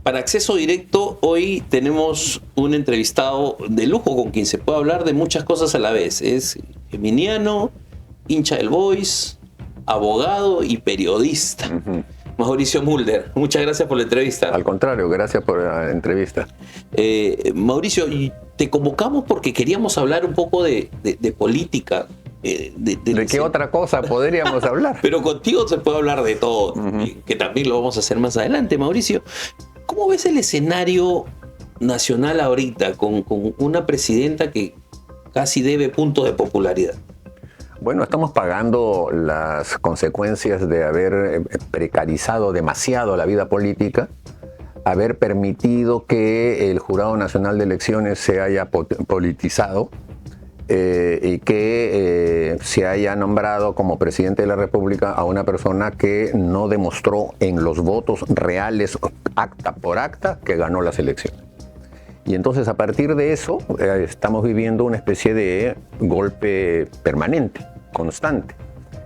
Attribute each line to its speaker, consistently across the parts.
Speaker 1: Para Acceso Directo, hoy tenemos un entrevistado de lujo con quien se puede hablar de muchas cosas a la vez. Es geminiano, hincha del Boys, abogado y periodista. Mauricio Mulder, muchas gracias por la entrevista.
Speaker 2: Al contrario, gracias por la entrevista.
Speaker 1: Mauricio, te convocamos porque queríamos hablar un poco de política.
Speaker 2: ¿De qué otra cosa podríamos hablar?
Speaker 1: Pero contigo se puede hablar de todo, que también lo vamos a hacer más adelante. Mauricio, ¿cómo ves el escenario nacional ahorita con una presidenta que casi debe puntos de popularidad?
Speaker 2: Bueno, estamos pagando las consecuencias de haber precarizado demasiado la vida política, haber permitido que el Jurado Nacional de Elecciones se haya politizado y que se haya nombrado como presidente de la República a una persona que no demostró en los votos reales, acta por acta, que ganó las elecciones. Y entonces a partir de eso estamos viviendo una especie de golpe permanente, constante,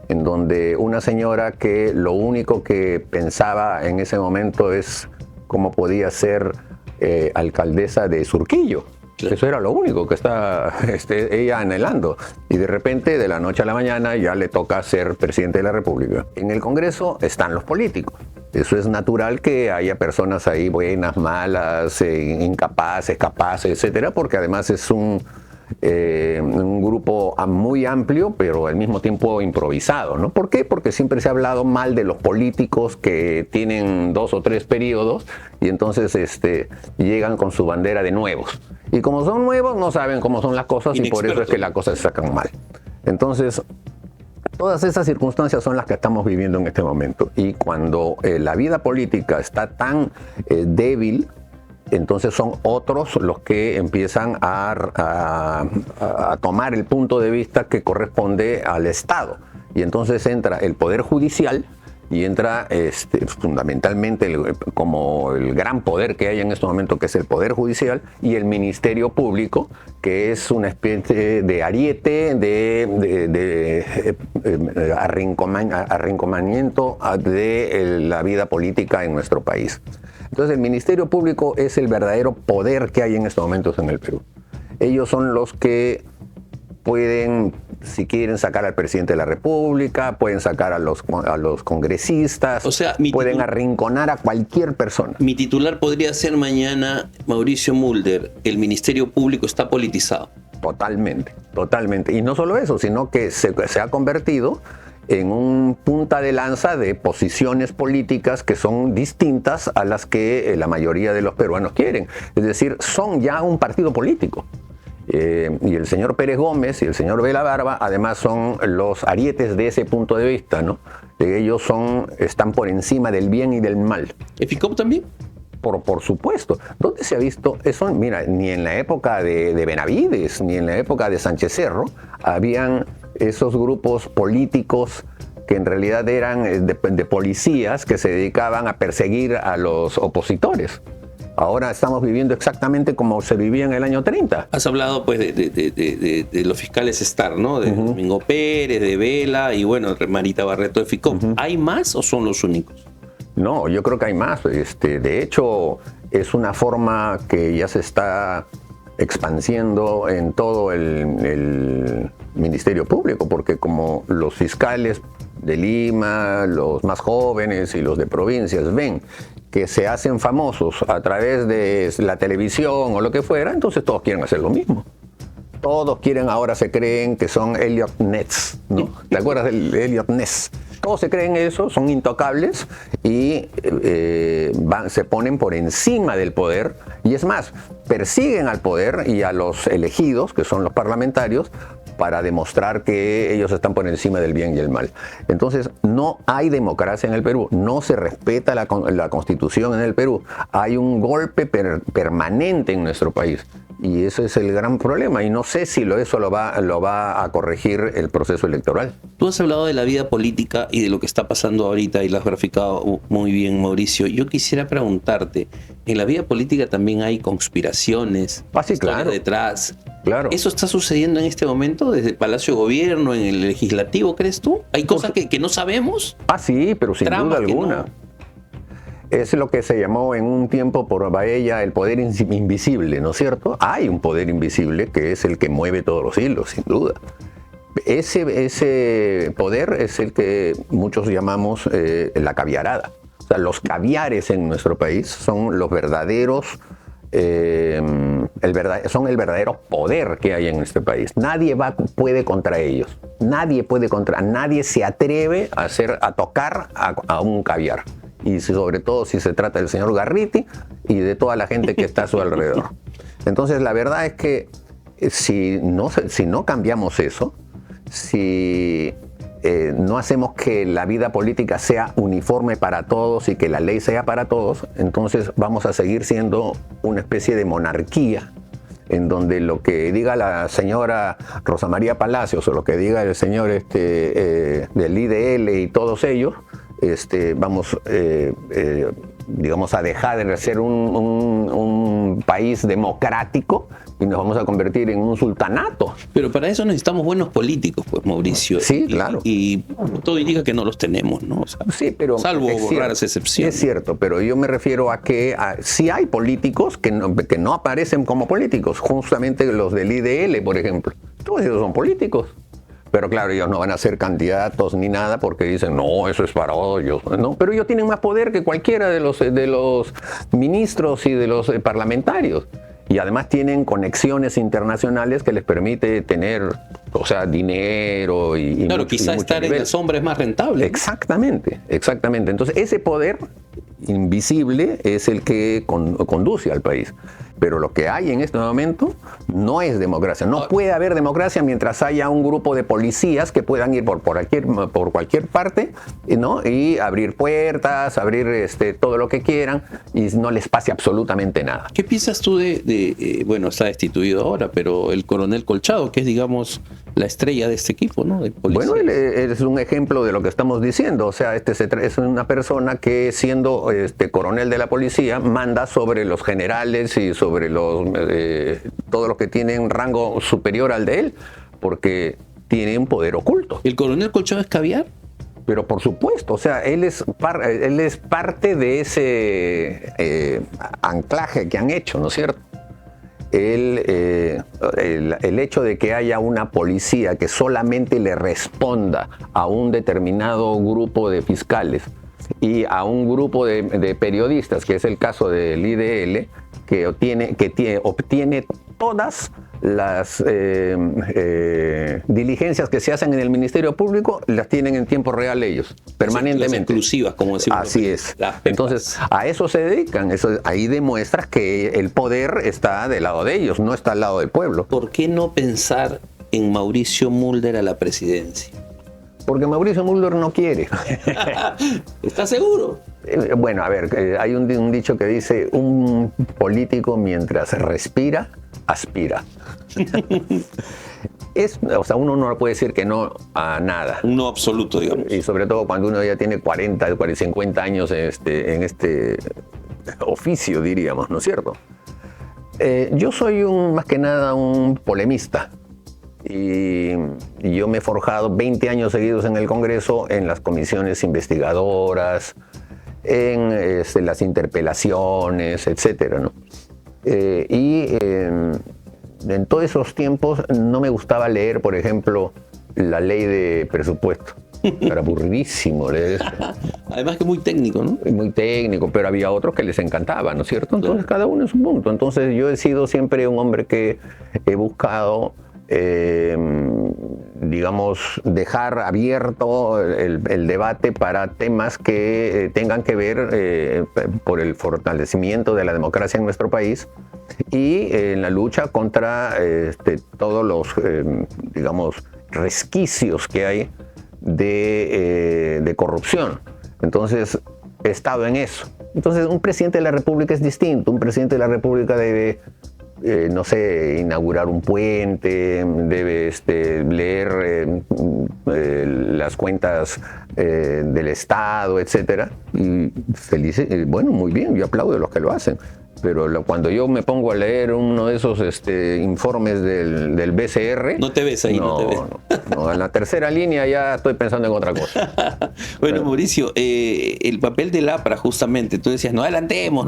Speaker 2: en donde una señora que lo único que pensaba en ese momento es cómo podía ser alcaldesa de Surquillo. Claro. Eso era lo único que está ella anhelando. Y de repente, de la noche a la mañana, ya le toca ser presidente de la República. En el Congreso están los políticos. Eso es natural que haya personas ahí buenas, malas, incapaces, capaces, etcétera, porque además es un grupo muy amplio, pero al mismo tiempo improvisado, ¿no? ¿Por qué? Porque siempre se ha hablado mal de los políticos que tienen 2 o 3 periodos y entonces llegan con su bandera de nuevos. Y como son nuevos, no saben cómo son las cosas y por eso es que las cosas se sacan mal. Entonces, todas esas circunstancias son las que estamos viviendo en este momento. Y cuando la vida política está tan débil, entonces son otros los que empiezan a tomar el punto de vista que corresponde al Estado. Y entonces entra el Poder Judicial y entra fundamentalmente como el gran poder que hay en este momento, que es el Poder Judicial, y el Ministerio Público, que es una especie de ariete, de arrinconamiento de la vida política en nuestro país. Entonces el Ministerio Público es el verdadero poder que hay en estos momentos en el Perú. Ellos son los que pueden, si quieren, sacar al presidente de la República, pueden sacar a los congresistas, o sea, pueden arrinconar a cualquier persona.
Speaker 1: Mi titular podría ser mañana: Mauricio Mulder, el Ministerio Público está politizado.
Speaker 2: Totalmente, totalmente. Y no solo eso, sino que se ha convertido en un punta de lanza de posiciones políticas que son distintas a las que la mayoría de los peruanos quieren. Es decir, son ya un partido político. Y el señor Pérez Gómez y el señor Vela Barba además son los arietes de ese punto de vista, ¿no? Ellos están por encima del bien y del mal.
Speaker 1: ¿El FICOP también?
Speaker 2: Por supuesto. ¿Dónde se ha visto eso? Mira, ni en la época de Benavides, ni en la época de Sánchez Cerro, habían esos grupos políticos que en realidad eran de policías que se dedicaban a perseguir a los opositores. Ahora estamos viviendo exactamente como se vivía en el año 30.
Speaker 1: Has hablado pues de los fiscales Star, ¿no? De Domingo Pérez, de Vela y bueno, Marita Barreto de FICOP. ¿Hay más o son los únicos?
Speaker 2: No, yo creo que hay más. De hecho, es una forma que ya se está expandiendo en todo el Ministerio Público, porque como los fiscales de Lima, los más jóvenes y los de provincias ven que se hacen famosos a través de la televisión o lo que fuera, entonces todos quieren hacer lo mismo. Todos quieren, ahora se creen que son Elliot Ness, ¿no? ¿Te acuerdas del Elliot Ness? Todos se creen eso, son intocables y se ponen por encima del poder. Y es más, persiguen al poder y a los elegidos, que son los parlamentarios, para demostrar que ellos están por encima del bien y el mal. Entonces, no hay democracia en el Perú, no se respeta la Constitución en el Perú. Hay un golpe permanente en nuestro país. Y ese es el gran problema. Y no sé si eso lo va a corregir el proceso electoral.
Speaker 1: Tú has hablado de la vida política y de lo que está pasando ahorita y lo has graficado muy bien, Mauricio. Yo quisiera preguntarte, en la vida política también hay conspiraciones,
Speaker 2: sí, claro,
Speaker 1: detrás.
Speaker 2: Claro.
Speaker 1: ¿Eso está sucediendo en este momento desde el Palacio de Gobierno, en el Legislativo, crees tú? ¿Hay cosas que no sabemos?
Speaker 2: Sí, pero sin duda alguna. Es lo que se llamó en un tiempo por Baella el poder invisible, ¿no es cierto? Hay un poder invisible que es el que mueve todos los hilos, sin duda. Ese poder es el que muchos llamamos la caviarada. O sea, los caviares en nuestro país son los verdaderos, son el verdadero poder que hay en este país. Nadie puede contra ellos. Nadie se atreve a tocar a un caviar. Y sobre todo si se trata del señor Garrity y de toda la gente que está a su alrededor. Entonces la verdad es que si no cambiamos eso, si no hacemos que la vida política sea uniforme para todos y que la ley sea para todos, entonces vamos a seguir siendo una especie de monarquía en donde lo que diga la señora Rosa María Palacios o lo que diga el señor del IDL y todos ellos, vamos digamos a dejar de ser un país democrático y nos vamos a convertir en un sultanato.
Speaker 1: Pero para eso necesitamos buenos políticos, pues, Mauricio.
Speaker 2: Sí, claro.
Speaker 1: Y todo indica que no los tenemos, ¿no? O sea,
Speaker 2: sí, pero
Speaker 1: salvo raras excepciones.
Speaker 2: Es cierto, pero yo me refiero a que sí hay políticos que no aparecen como políticos, justamente los del IDL, por ejemplo. Todos ellos son políticos. Pero claro, ellos no van a ser candidatos ni nada porque dicen, no, eso es para ellos. ¿No? Pero ellos tienen más poder que cualquiera de los ministros y de los parlamentarios. Y además tienen conexiones internacionales que les permite tener, o sea, dinero y
Speaker 1: claro, quizá estar en la sombra es más rentable.
Speaker 2: Exactamente. Entonces, ese poder invisible es el que conduce al país. Pero lo que hay en este momento no es democracia. No puede haber democracia mientras haya un grupo de policías que puedan ir por cualquier parte, ¿no? Y abrir puertas, abrir todo lo que quieran y no les pase absolutamente nada.
Speaker 1: ¿Qué piensas tú bueno, está destituido ahora, pero el coronel Colchado, que es, digamos, la estrella de este equipo, ¿no? De policía?
Speaker 2: Bueno, él es un ejemplo de lo que estamos diciendo. O sea, es una persona que siendo coronel de la policía manda sobre los generales y sobre todos los que tienen rango superior al de él, porque tiene un poder oculto.
Speaker 1: ¿El coronel Colchado es caviar?
Speaker 2: Pero por supuesto, o sea, él es parte de ese anclaje que han hecho, ¿no es cierto? El hecho de que haya una policía que solamente le responda a un determinado grupo de fiscales y a un grupo de periodistas, que es el caso del IDL, que obtiene todas las diligencias que se hacen en el Ministerio Público, las tienen en tiempo real ellos, permanentemente.
Speaker 1: Las exclusivas, como decimos.
Speaker 2: Así es. Entonces, a eso se dedican. Ahí demuestras que el poder está del lado de ellos, no está al lado del pueblo.
Speaker 1: ¿Por qué no pensar en Mauricio Mulder a la presidencia?
Speaker 2: Porque Mauricio Mulder no quiere.
Speaker 1: ¿Estás seguro?
Speaker 2: Bueno, a ver, hay un dicho que dice, un político mientras respira, aspira. O sea, uno no puede decir que no a nada.
Speaker 1: No absoluto, digamos.
Speaker 2: Y sobre todo cuando uno ya tiene 40, 50 años en este oficio, diríamos, ¿no es cierto? Yo soy más que nada un polemista. Y yo me he forjado 20 años seguidos en el Congreso, en las comisiones investigadoras, en las interpelaciones, etcétera, ¿no? En todos esos tiempos no me gustaba leer, por ejemplo, la ley de presupuesto. Era aburridísimo leer eso.
Speaker 1: Además que muy técnico, ¿no?
Speaker 2: Muy técnico, pero había otros que les encantaba, ¿no es cierto? Entonces cada uno en su punto. Entonces yo he sido siempre un hombre que he buscado digamos, dejar abierto el debate para temas que tengan que ver por el fortalecimiento de la democracia en nuestro país y en la lucha contra todos los, digamos, resquicios que hay de corrupción. Entonces, he estado en eso. Entonces, un presidente de la República es distinto. Un presidente de la República debe no sé, inaugurar un puente, debe leer las cuentas del Estado, etcétera. Y bueno, muy bien, yo aplaudo a los que lo hacen. pero cuando yo me pongo a leer uno de esos informes del BCR...
Speaker 1: No te ves ahí, no te ves.
Speaker 2: No, en la tercera línea ya estoy pensando en otra cosa.
Speaker 1: Bueno, Mauricio, el papel del APRA, justamente, tú decías, no adelantemos,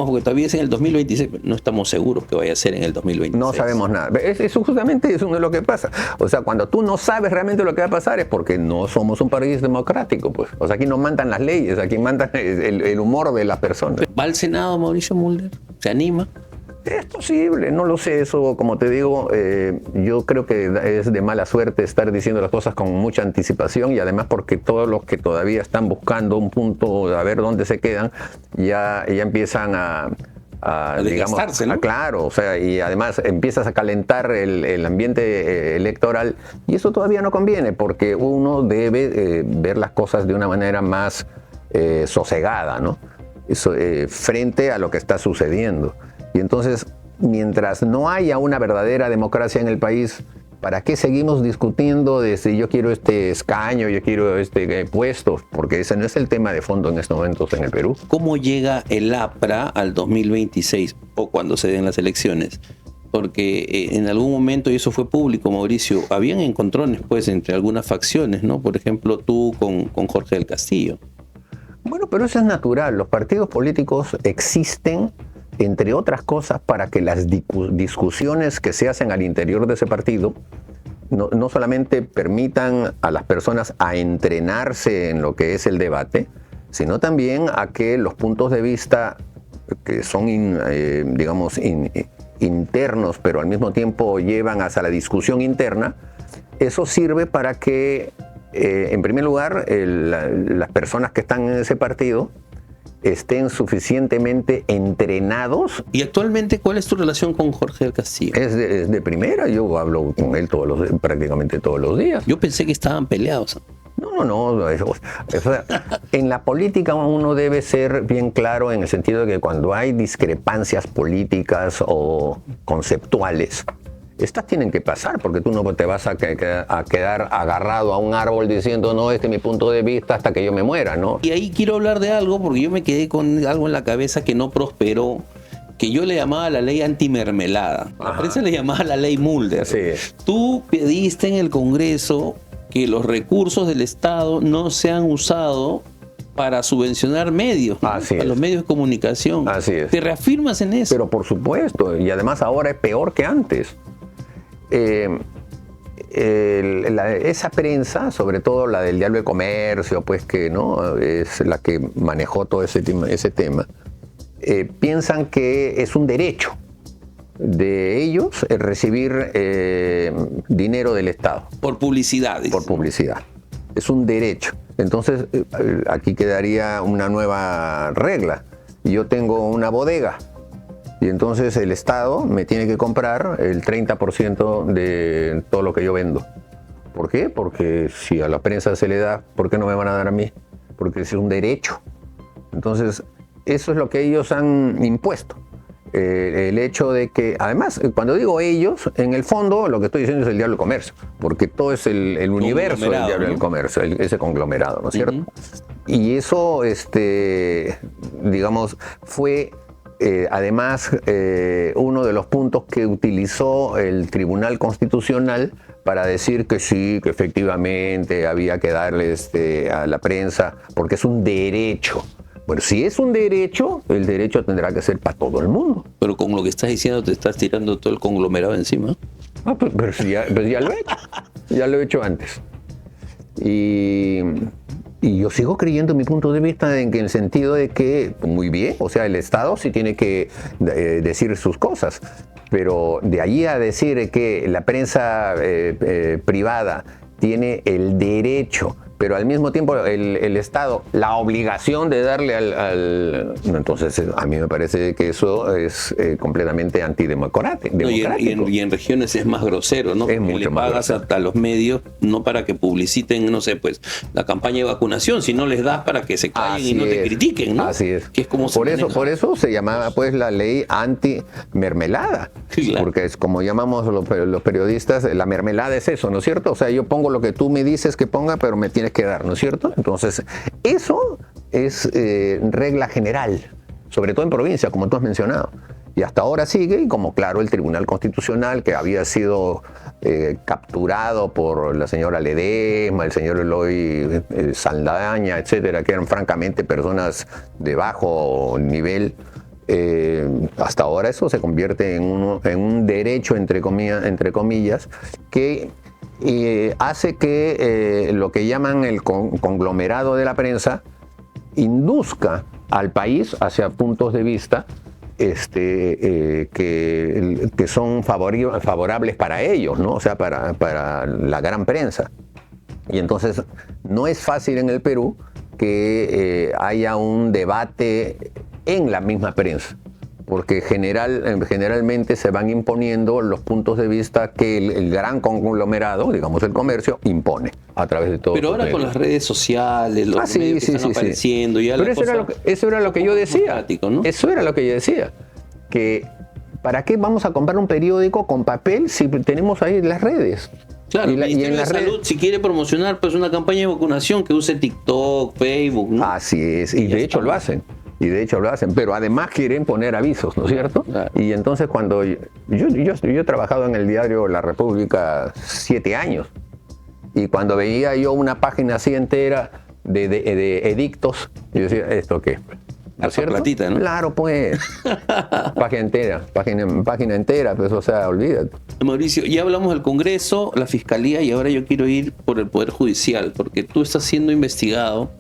Speaker 1: porque todavía es en el 2026. No estamos seguros que vaya a ser en el 2026.
Speaker 2: No sabemos nada. Eso justamente es lo que pasa. O sea, cuando tú no sabes realmente lo que va a pasar es porque no somos un país democrático, pues. O sea, aquí no mandan las leyes, aquí mandan el humor de las personas.
Speaker 1: ¿Va al Senado Mauricio Mulder? ¿Se anima?
Speaker 2: Es posible, no lo sé, eso como te digo, yo creo que es de mala suerte estar diciendo las cosas con mucha anticipación y además porque todos los que todavía están buscando un punto a ver dónde se quedan, ya empiezan a digamos,
Speaker 1: ¿no?
Speaker 2: Claro, o sea, y además empiezas a calentar el ambiente electoral y eso todavía no conviene porque uno debe ver las cosas de una manera más sosegada, ¿no? Eso, frente a lo que está sucediendo. Y entonces, mientras no haya una verdadera democracia en el país, ¿para qué seguimos discutiendo de si yo quiero este escaño, yo quiero este puesto? Porque ese no es el tema de fondo en estos momentos en el Perú.
Speaker 1: ¿Cómo llega el APRA al 2026 o cuando se den las elecciones? Porque en algún momento, y eso fue público, Mauricio, habían encontrones pues entre algunas facciones, ¿no? Por ejemplo, tú con Jorge del Castillo.
Speaker 2: Bueno, pero eso es natural. Los partidos políticos existen, entre otras cosas, para que las discusiones que se hacen al interior de ese partido no solamente permitan a las personas a entrenarse en lo que es el debate, sino también a que los puntos de vista que son, digamos, internos, pero al mismo tiempo llevan hacia la discusión interna, eso sirve para que, en primer lugar, las personas que están en ese partido estén suficientemente entrenados.
Speaker 1: ¿Y actualmente cuál es tu relación con Jorge del Castillo?
Speaker 2: Es de primera, yo hablo con él prácticamente todos los días.
Speaker 1: Yo pensé que estaban peleados.
Speaker 2: No. En la política uno debe ser bien claro en el sentido de que cuando hay discrepancias políticas o conceptuales, estas tienen que pasar, porque tú no te vas a quedar agarrado a un árbol diciendo, no, este es mi punto de vista hasta que yo me muera, ¿no?
Speaker 1: Y ahí quiero hablar de algo, porque yo me quedé con algo en la cabeza que no prosperó, que yo le llamaba la ley antimermelada. La prensa le llamaba la ley Mulder.
Speaker 2: Sí.
Speaker 1: Tú pediste en el Congreso que los recursos del Estado no sean usados para subvencionar medios, ¿no?
Speaker 2: Así es.
Speaker 1: A los medios de comunicación.
Speaker 2: Así es.
Speaker 1: ¿Te reafirmas en eso?
Speaker 2: Pero por supuesto, y además ahora es peor que antes. Esa prensa, sobre todo la del Diario de Comercio, pues que no es la que manejó todo ese tema, piensan que es un derecho de ellos recibir dinero del Estado.
Speaker 1: Por publicidad.
Speaker 2: Por publicidad. Es un derecho. Entonces, aquí quedaría una nueva regla. Yo tengo una bodega y entonces el Estado me tiene que comprar el 30% de todo lo que yo vendo. ¿Por qué? Porque si a la prensa se le da, ¿por qué no me van a dar a mí? Porque es un derecho. Entonces, eso es lo que ellos han impuesto. El hecho de que, además, cuando digo ellos, en el fondo lo que estoy diciendo es el Diario del Comercio, porque todo es el universo del Diario del Comercio, ese conglomerado, ¿no es cierto? Y eso, digamos, fue además uno de los puntos que utilizó el Tribunal Constitucional para decir que sí, que efectivamente había que darle a la prensa, porque es un derecho. Bueno, si es un derecho, el derecho tendrá que ser para todo el mundo.
Speaker 1: Pero con lo que estás diciendo te estás tirando todo el conglomerado encima.
Speaker 2: Pero ya lo he hecho. Ya lo he hecho antes. Y yo sigo creyendo mi punto de vista en el sentido de que, muy bien, o sea, el Estado sí tiene que decir sus cosas. Pero de allí a decir que la prensa privada tiene el derecho, pero al mismo tiempo el Estado la obligación de darle entonces a mí me parece que eso es completamente antidemocrático.
Speaker 1: No, y en regiones es más grosero, ¿no?
Speaker 2: Es
Speaker 1: porque
Speaker 2: mucho
Speaker 1: le
Speaker 2: más
Speaker 1: pagas
Speaker 2: grosero.
Speaker 1: a los medios no para que publiciten, no sé, pues la campaña de vacunación, sino les das para que se callen y no te critiquen, ¿no?
Speaker 2: Así es.
Speaker 1: Que es como
Speaker 2: por eso se llamaba pues la ley anti-mermelada.
Speaker 1: Claro.
Speaker 2: Porque es como llamamos los periodistas, la mermelada es eso, ¿no es cierto? O sea, yo pongo lo que tú me dices que ponga, pero me tienes que dar, ¿no es cierto? Entonces, eso es regla general. sobre todo en provincia, como tú has mencionado. Y hasta ahora sigue, y como claro, el Tribunal Constitucional, que había sido capturado por la señora Ledesma, el señor Eloy Saldaña, etcétera, que eran francamente personas de bajo nivel, hasta ahora eso se convierte en un derecho, entre comillas, que hace que lo que llaman el conglomerado de la prensa induzca al país hacia puntos de vista que son favorables para ellos, ¿no? O sea, para la gran prensa. Y entonces no es fácil en el Perú que haya un debate en la misma prensa, porque generalmente se van imponiendo los puntos de vista que el gran conglomerado, digamos el comercio, impone a través de todo.
Speaker 1: Pero ahora con las redes sociales, los medios que están apareciendo, ya
Speaker 2: pero eso era lo que yo decía.
Speaker 1: ¿No?
Speaker 2: Eso era lo que yo decía. Que ¿para qué vamos a comprar un periódico con papel si tenemos ahí las redes?
Speaker 1: Claro, y en la Salud, si quiere promocionar pues una campaña de vacunación, que use TikTok, Facebook, ¿no?
Speaker 2: Así es, y de hecho lo hacen. Pero además quieren poner avisos, ¿no es cierto?
Speaker 1: Claro.
Speaker 2: Y entonces cuando yo he trabajado en el diario La República 7 años, y cuando veía yo una página así entera de edictos, yo decía, ¿esto qué? ¿No es cierto?
Speaker 1: Platita, ¿no?
Speaker 2: Claro, pues. página entera, pues, o sea, olvídate.
Speaker 1: Mauricio, ya hablamos del Congreso, la Fiscalía, y ahora yo quiero ir por el Poder Judicial, porque tú estás siendo investigado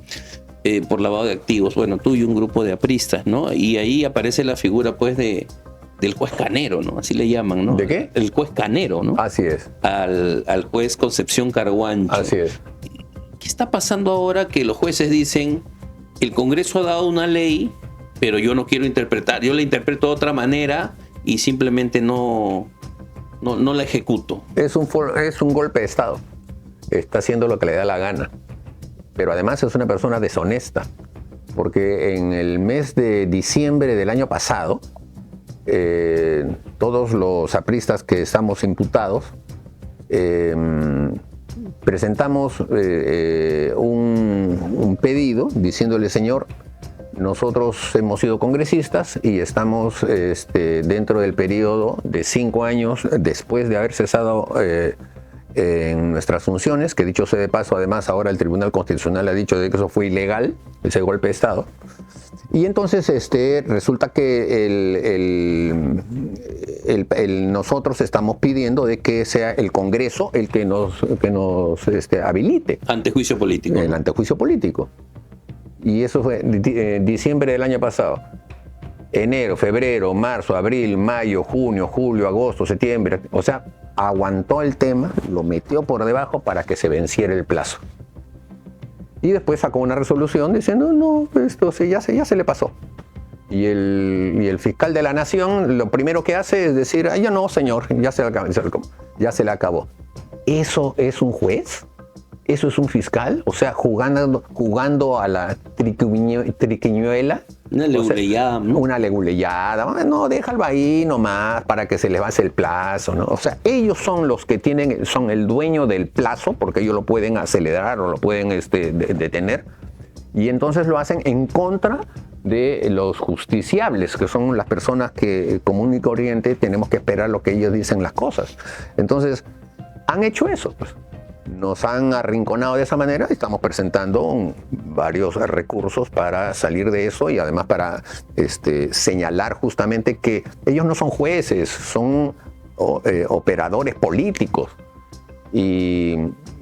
Speaker 1: por lavado de activos, bueno, tú y un grupo de apristas, ¿no? Y ahí aparece la figura, pues, del juez Canero, ¿no? Así le llaman, ¿no?
Speaker 2: ¿De qué?
Speaker 1: El juez Canero, ¿no?
Speaker 2: Así es.
Speaker 1: Al juez Concepción Carguancho.
Speaker 2: Así es.
Speaker 1: ¿Qué está pasando ahora que los jueces dicen, el Congreso ha dado una ley, pero yo no quiero interpretar, yo la interpreto de otra manera y simplemente no la ejecuto?
Speaker 2: Es un golpe de Estado. Está haciendo lo que le da la gana. Pero además es una persona deshonesta, porque en el mes de diciembre del año pasado, todos los apristas que estamos imputados, presentamos un pedido diciéndole, señor, nosotros hemos sido congresistas y estamos dentro del periodo de 5 años después de haber cesado en nuestras funciones, que dicho sea de paso, además ahora el Tribunal Constitucional ha dicho de que eso fue ilegal, ese golpe de Estado. Y entonces resulta que nosotros estamos pidiendo de que sea el Congreso el que nos habilite.
Speaker 1: Antejuicio político.
Speaker 2: El antejuicio político. Y eso fue diciembre del año pasado. Enero, febrero, marzo, abril, mayo, junio, julio, agosto, septiembre. O sea, aguantó el tema, lo metió por debajo para que se venciera el plazo. Y después sacó una resolución diciendo, no, esto ya se le pasó. Y el fiscal de la Nación lo primero que hace es decir, ya no, señor, ya se le acabó. ¿Eso es un juez? ¿Eso es un fiscal? O sea, jugando a la triquiñuela.
Speaker 1: Una leguleyada,
Speaker 2: o sea, ¿no? Una leguleyada. No, déjalo ahí nomás para que se les pase el plazo, ¿no? O sea, ellos son los que son el dueño del plazo, porque ellos lo pueden acelerar o lo pueden detener. Y entonces lo hacen en contra de los justiciables, que son las personas que común y corriente tenemos que esperar lo que ellos dicen las cosas. Entonces, han hecho eso, pues. Nos han arrinconado de esa manera y estamos presentando varios recursos para salir de eso y además para señalar justamente que ellos no son jueces, son operadores políticos. Y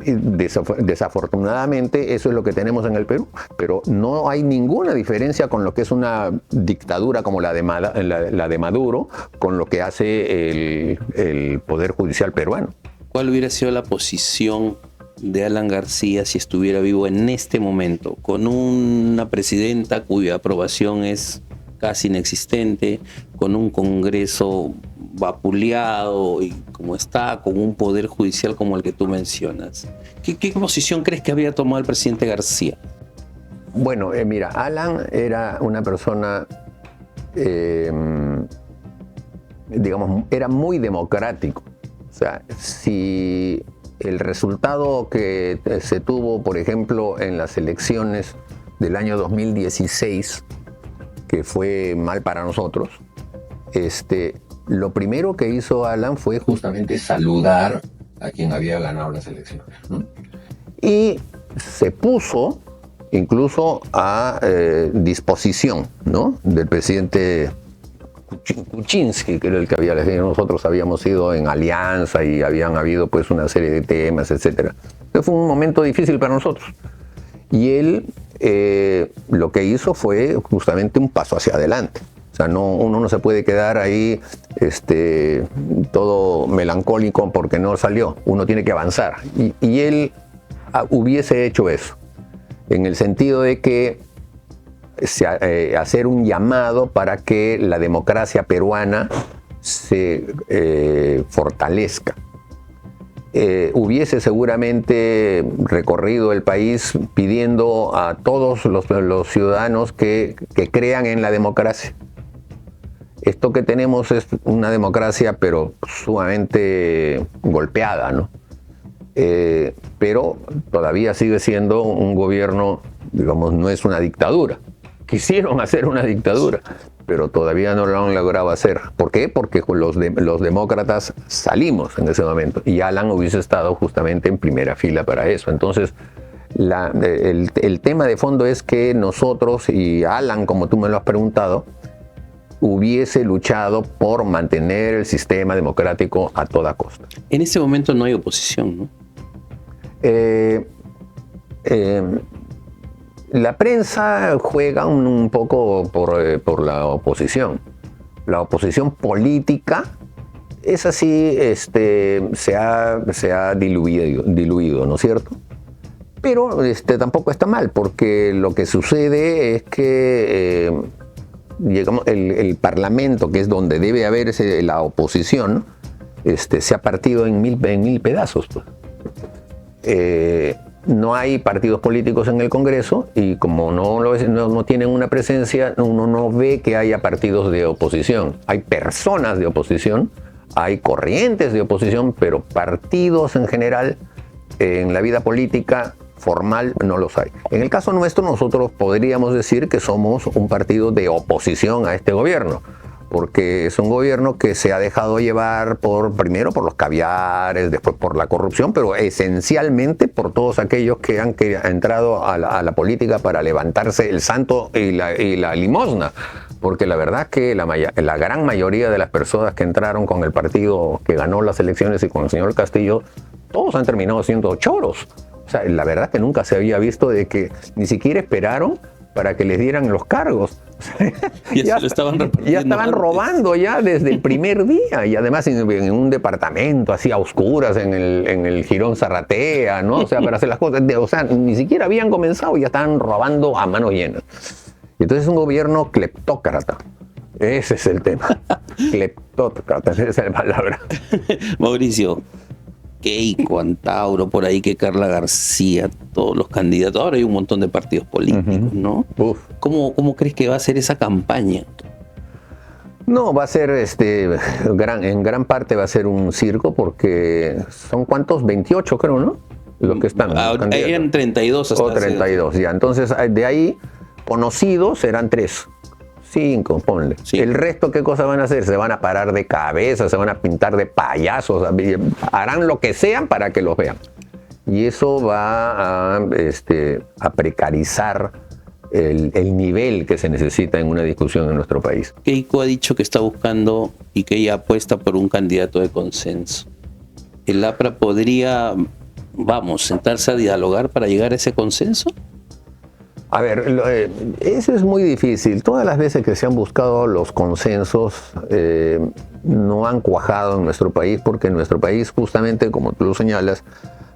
Speaker 2: desafortunadamente eso es lo que tenemos en el Perú, pero no hay ninguna diferencia con lo que es una dictadura como la de Maduro, con lo que hace el Poder Judicial peruano.
Speaker 1: ¿Cuál hubiera sido la posición de Alan García si estuviera vivo en este momento, con una presidenta cuya aprobación es casi inexistente, con un Congreso vapuleado y como está, con un Poder Judicial como el que tú mencionas? ¿Qué posición crees que había tomado el presidente García?
Speaker 2: Bueno, mira, Alan era una persona, digamos, era muy democrático. O sea, si el resultado que se tuvo, por ejemplo, en las elecciones del año 2016, que fue mal para nosotros, lo primero que hizo Alan fue justamente saludar a quien había ganado las elecciones, ¿no? Y se puso incluso a disposición, ¿no?, del presidente Kuczynski, que era el que había elegido. Nosotros habíamos ido en alianza y habían habido pues una serie de temas, etc. Fue un momento difícil para nosotros. Y él lo que hizo fue justamente un paso hacia adelante. O sea, uno no se puede quedar ahí todo melancólico porque no salió. Uno tiene que avanzar. Y él hubiese hecho eso, en el sentido de que hacer un llamado para que la democracia peruana se fortalezca. Hubiese seguramente recorrido el país pidiendo a todos los ciudadanos que crean en la democracia. Esto que tenemos es una democracia, pero sumamente golpeada, ¿no? Pero todavía sigue siendo un gobierno, digamos, no es una dictadura. Quisieron hacer una dictadura, pero todavía no lo han logrado hacer. ¿Por qué? Porque los demócratas salimos en ese momento y Alan hubiese estado justamente en primera fila para eso. Entonces, el tema de fondo es que nosotros, y Alan, como tú me lo has preguntado, hubiese luchado por mantener el sistema democrático a toda costa.
Speaker 1: En ese momento no hay oposición, ¿no?
Speaker 2: La prensa juega un poco por la oposición. La oposición política, esa sí se ha diluido, ¿no es cierto? Pero tampoco está mal, porque lo que sucede es que digamos, el Parlamento, que es donde debe haber la oposición, se ha partido en mil pedazos, pues. No hay partidos políticos en el Congreso y como no tienen una presencia, uno no ve que haya partidos de oposición. Hay personas de oposición, hay corrientes de oposición, pero partidos en general en la vida política formal no los hay. En el caso nuestro, nosotros podríamos decir que somos un partido de oposición a este gobierno, porque es un gobierno que se ha dejado llevar primero por los caviares, después por la corrupción, pero esencialmente por todos aquellos que han entrado a la política para levantarse el santo y la limosna. Porque la verdad es que la gran mayoría de las personas que entraron con el partido que ganó las elecciones y con el señor Castillo, todos han terminado siendo choros. O sea, la verdad es que nunca se había visto de que ni siquiera esperaron para que les dieran los cargos.
Speaker 1: Ya
Speaker 2: estaban robando ya desde el primer día, y además en un departamento así a oscuras en el Jirón Zarratea, ¿no? O sea, para hacer las cosas, o sea, ni siquiera habían comenzado y ya estaban robando a manos llenas. Y entonces es un gobierno cleptócrata. Ese es el tema. Cleptócrata, esa es la palabra.
Speaker 1: Mauricio, Keiko, Antauro, por ahí que Carla García, todos los candidatos. Ahora hay un montón de partidos políticos, ¿no? ¿Cómo crees que va a ser esa campaña?
Speaker 2: No, va a ser, en gran parte va a ser un circo, porque son ¿cuántos? 28 creo, ¿no? Los que están.
Speaker 1: Eran 32 hasta
Speaker 2: 32, ya. Entonces, de ahí, conocidos serán 3. 5, ponle. Sí. El resto, ¿qué cosas van a hacer? Se van a parar de cabeza, se van a pintar de payasos, harán lo que sean para que los vean. Y eso va a precarizar el nivel que se necesita en una discusión en nuestro país.
Speaker 1: Keiko ha dicho que está buscando y que ella apuesta por un candidato de consenso. ¿El APRA podría, sentarse a dialogar para llegar a ese consenso?
Speaker 2: A ver, eso es muy difícil. Todas las veces que se han buscado los consensos no han cuajado en nuestro país, porque en nuestro país, justamente como tú lo señalas,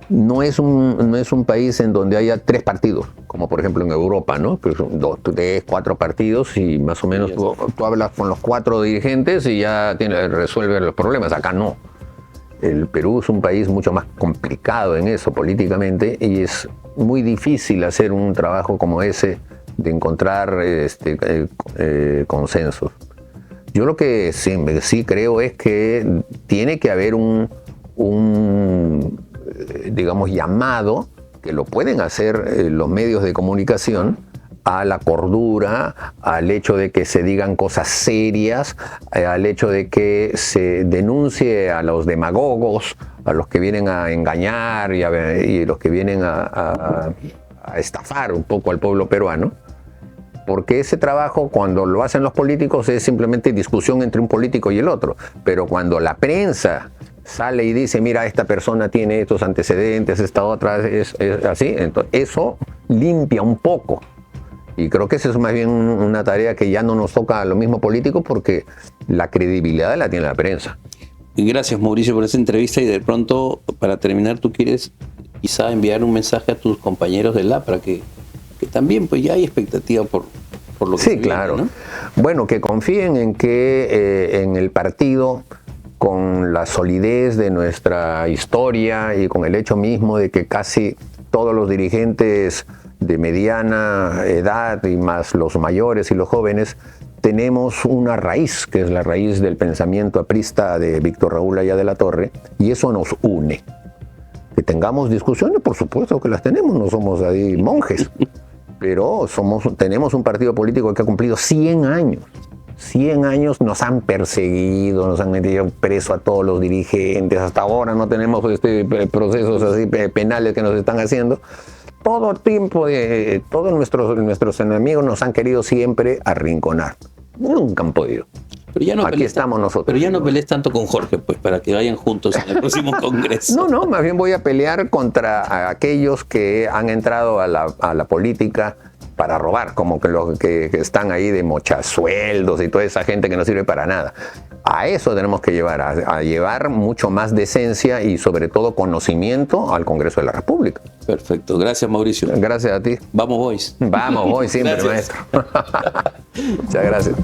Speaker 2: no es un país en donde haya 3 partidos, como por ejemplo en Europa, ¿no? Que son 2, 3, 4 partidos y más o menos tú hablas con los 4 dirigentes y ya resuelve los problemas. Acá no. El Perú es un país mucho más complicado en eso políticamente y es muy difícil hacer un trabajo como ese de encontrar consensos. Yo lo que sí creo es que tiene que haber digamos, llamado, que lo pueden hacer los medios de comunicación, a la cordura, al hecho de que se digan cosas serias, al hecho de que se denuncie a los demagogos, a los que vienen a engañar y los que vienen a estafar un poco al pueblo peruano. Porque ese trabajo, cuando lo hacen los políticos, es simplemente discusión entre un político y el otro. Pero cuando la prensa sale y dice, mira, esta persona tiene estos antecedentes, esta otra es así, entonces eso limpia un poco. Y creo que eso es más bien una tarea que ya no nos toca a los mismos políticos, porque la credibilidad la tiene la prensa.
Speaker 1: Gracias, Mauricio, por esta entrevista. Y de pronto, para terminar, tú quieres quizá enviar un mensaje a tus compañeros del APRA, que también pues ya hay expectativa por lo que
Speaker 2: sí,
Speaker 1: se viene,
Speaker 2: claro,
Speaker 1: ¿no?
Speaker 2: Bueno, que confíen en que en el partido, con la solidez de nuestra historia y con el hecho mismo de que casi todos los dirigentes de mediana edad y más los mayores y los jóvenes, tenemos una raíz, que es la raíz del pensamiento aprista de Víctor Raúl Haya de la Torre, y eso nos une. Que tengamos discusiones, por supuesto que las tenemos, no somos ahí monjes, pero tenemos un partido político que ha cumplido 100 años. 100 años nos han perseguido, nos han metido preso a todos los dirigentes, hasta ahora no tenemos procesos así penales que nos están haciendo. Todo tiempo, todos nuestros enemigos nos han querido siempre arrinconar. Nunca han podido.
Speaker 1: Pero ya no
Speaker 2: Aquí estamos nosotros.
Speaker 1: Pero ya no pelees tanto con Jorge, pues, para que vayan juntos en el próximo congreso.
Speaker 2: No, más bien voy a pelear contra aquellos que han entrado a la política para robar, como que los que están ahí de mochasueldos y toda esa gente que no sirve para nada. A eso tenemos que llevar, a llevar mucho más decencia y sobre todo conocimiento al Congreso de la República.
Speaker 1: Perfecto, gracias, Mauricio.
Speaker 2: Gracias a ti.
Speaker 1: Vamos, boys.
Speaker 2: Vamos, boys siempre, maestro. Muchas gracias.